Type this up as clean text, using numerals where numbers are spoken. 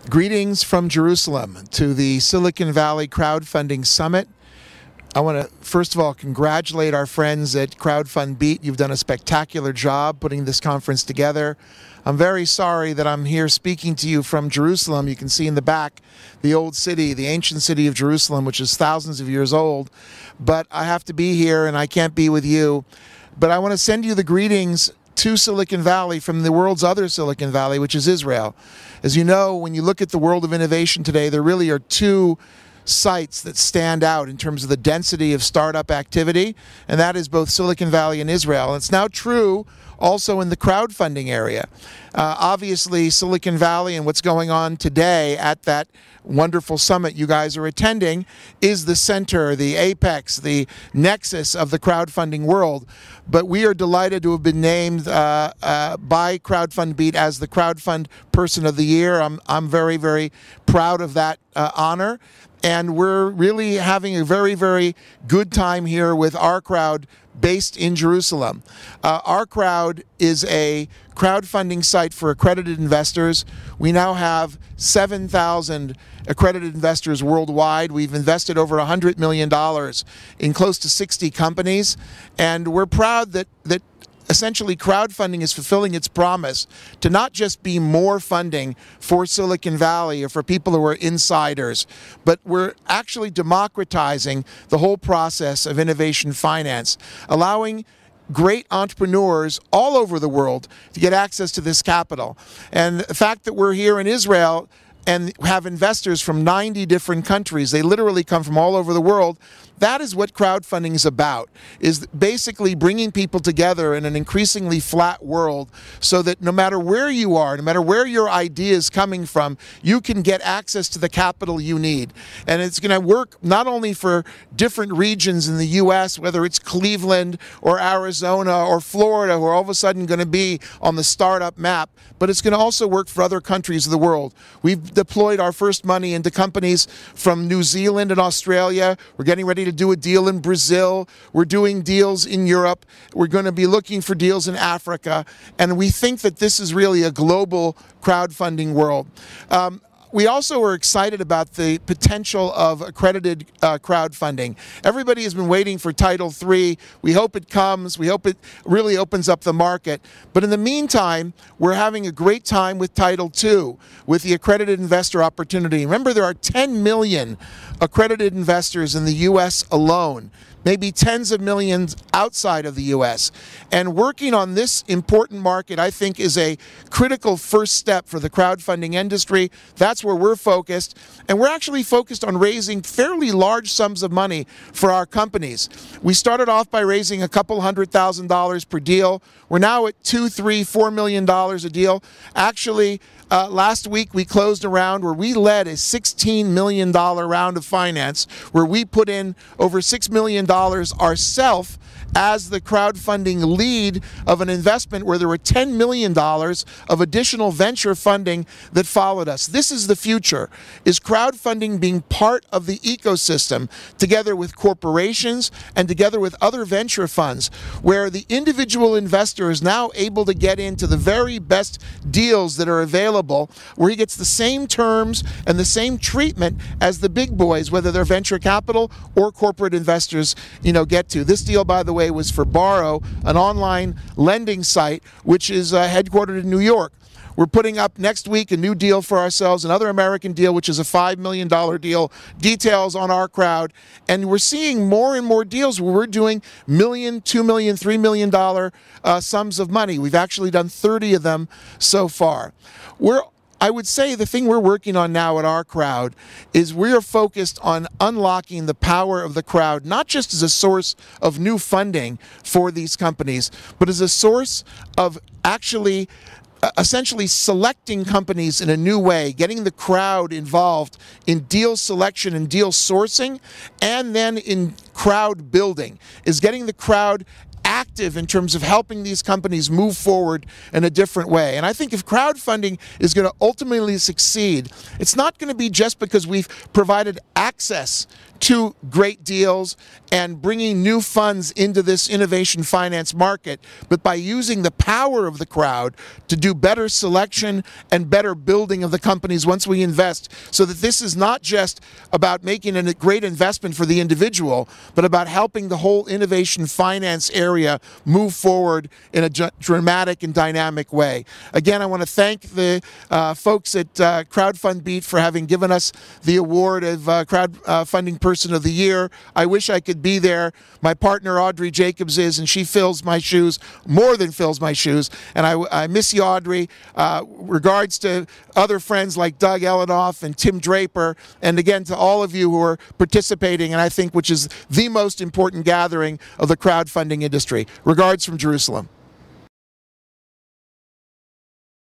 Greetings from Jerusalem to the Silicon Valley Crowdfunding Summit. I want to, first of all, congratulate our friends at CrowdFunding. You've done a spectacular job putting this conference together. I'm very sorry that I'm here speaking to you from Jerusalem. You can see in the back the old city, the ancient city of Jerusalem, which is thousands of years old. But I have to be here and I can't be with you. But I want to send you the greetings to Silicon Valley from the world's other Silicon Valley, which is Israel. As you know, when you look at the world of innovation today, there really are two sites that stand out in terms of the density of startup activity, and that is both Silicon Valley and Israel. And it's now true also in the crowdfunding area. Obviously, Silicon Valley and what's going on today at that wonderful summit you guys are attending is the center, the apex, the nexus of the crowdfunding world. But we are delighted to have been named by CrowdFunding as the Crowdfund Person of the Year. I'm very, very proud of that honor. And we're really having a very, very good time here with OurCrowd based in Jerusalem. OurCrowd is a crowdfunding site for accredited investors. We now have 7,000 accredited investors worldwide. We've invested over $100 million in close to 60 companies. And we're proud that essentially crowdfunding is fulfilling its promise to not just be more funding for Silicon Valley or for people who are insiders, but we're actually democratizing the whole process of innovation finance, allowing great entrepreneurs all over the world to get access to this capital. And the fact that we're here in Israel and have investors from 90 different countries, they literally come from all over the world. That is what crowdfunding is about, is basically bringing people together in an increasingly flat world so that no matter where you are, no matter where your idea is coming from, you can get access to the capital you need. And it's going to work not only for different regions in the U.S., whether it's Cleveland or Arizona or Florida, who are all of a sudden going to be on the startup map, but it's going to also work for other countries of the world. We've deployed our first money into companies from New Zealand and Australia. We're getting ready to do a deal in Brazil. We're doing deals in Europe. We're going to be looking for deals in Africa. And we think that this is really a global crowdfunding world. We also are excited about the potential of accredited crowdfunding. Everybody has been waiting for Title III. We hope it comes. We hope it really opens up the market. But in the meantime, we're having a great time with Title II, with the accredited investor opportunity. Remember, there are 10 million accredited investors in the U.S. alone, maybe tens of millions outside of the U.S. And working on this important market, I think, is a critical first step for the crowdfunding industry. That's where we're focused. And we're actually focused on raising fairly large sums of money for our companies. We started off by raising a couple $100,000 per deal. We're now at $2, $3, $4 million a deal. Actually, last week we closed a round where we led a $16 million round of finance, where we put in over $6 million ourselves as the crowdfunding lead of an investment where there were $10 million of additional venture funding that followed us. This is the future, is crowdfunding being part of the ecosystem together with corporations and together with other venture funds, where the individual investor is now able to get into the very best deals that are available, where he gets the same terms and the same treatment as the big boys, whether they're venture capital or corporate investors, get to. This deal, by the way, was for Borrow, an online lending site which is headquartered in New York. We're putting up next week a new deal for ourselves, another American deal, which is a $5 million deal. Details on OurCrowd. And we're seeing more and more deals where we're doing $1 million, $2 million, $3 million sums of money. We've actually done 30 of them so far. I would say the thing we're working on now at OurCrowd is we're focused on unlocking the power of the crowd, not just as a source of new funding for these companies, but as a source of actually essentially selecting companies in a new way, getting the crowd involved in deal selection and deal sourcing, and then in crowd building, is getting the crowd active in terms of helping these companies move forward in a different way. And I think if crowdfunding is going to ultimately succeed, it's not going to be just because we've provided access to great deals and bringing new funds into this innovation finance market, but by using the power of the crowd to do better selection and better building of the companies once we invest, so that this is not just about making a great investment for the individual, but about helping the whole innovation finance area move forward in a dramatic and dynamic way. Again, I want to thank the folks at Crowdfund Beat for having given us the award of Crowdfunding Person of the Year. I wish I could be there. My partner Audrey Jacobs is, and she fills my shoes, more than fills my shoes. And I miss you, Audrey. Regards to other friends like Doug Elenoff and Tim Draper, and again to all of you who are participating, and I think which is the most important gathering of the crowdfunding industry. Regards from Jerusalem.